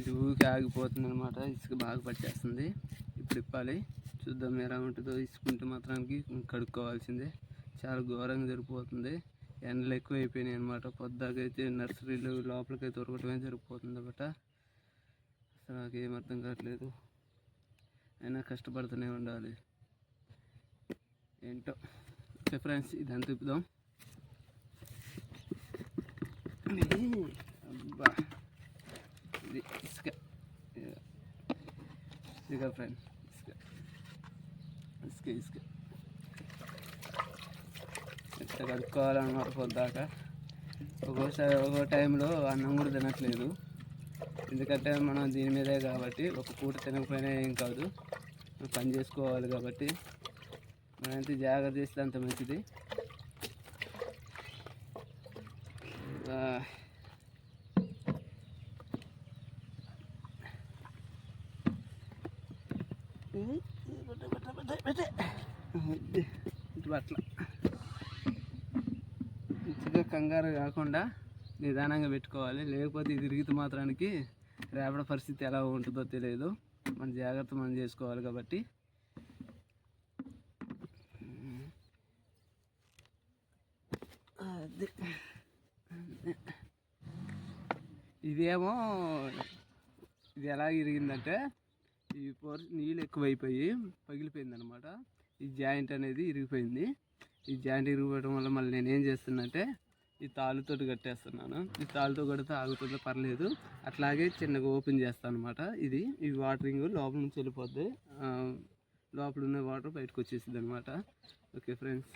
ఇది ఊరికి ఆగిపోతుంది అనమాట. ఇసుక బాగా పట్టేస్తుంది. ఇప్పుడు ఇప్పాలి, చూద్దాం ఎలా ఉంటుందో. ఇసుకుంటే మాత్రానికి కడుక్కోవాల్సిందే. చాలా ఘోరంగా జరిగిపోతుంది. ఎండలు ఎక్కువ అయిపోయినాయి అనమాట. పొద్దాకైతే నర్సరీలు లోపలికైతే ఉరకటమే జరిగిపోతుంది అనమాట. అసలు నాకేం అర్థం కావట్లేదు. అయినా కష్టపడుతూనే ఉండాలి. ఏంటో. ఓకే ఫ్రెండ్స్, ఇదంతా తిప్పుదాం. అబ్బా, ఇది ఇసుక ఇసుక ఫ్రెండ్స్, ఇసుక ఇసుక ఇసుక ఇట్లా కడుక్కోవాలన్నమాట పొద్దాక. ఒక్కో టైంలో అన్నం కూడా తినట్లేదు. ఎందుకంటే మనం దీని మీదే కాబట్టి, ఒక పూట తినకపోయినా ఏం కాదు, పని చేసుకోవాలి కాబట్టి మనం ఎంత జాగ్రత్త చేస్తే అంత మంచిది. అట్లా మంచిగా కంగారు కాకుండా నిదానంగా పెట్టుకోవాలి. లేకపోతే ఇది తిరిగితే మాత్రానికి రేపటి పరిస్థితి ఎలా ఉంటుందో తెలియదు. మన జాగ్రత్త మనం చేసుకోవాలి కాబట్టి. ఇదేమో ఇది ఎలా ఇరిగిందంటే, ఈ నీళ్ళు ఎక్కువైపోయి పగిలిపోయింది అనమాట. ఈ జాయింట్ అనేది ఇరిగిపోయింది. ఈ జాయింట్ ఇరిగిపోవడం వల్ల మళ్ళీ నేను ఏం చేస్తున్నంటే ఈ తాళ్ళతోటి కట్టేస్తున్నాను. ఈ తాళ్ళతో కడితే ఆగుతుందో పర్లేదు, అట్లాగే చిన్నగా ఓపెన్ చేస్తాను అనమాట. ఈ వాటరింగ్ లోపల నుంచి వెళ్ళిపోద్ది, లోపల ఉన్న వాటర్ బయటకు వచ్చేసింది అనమాట. Okay friends.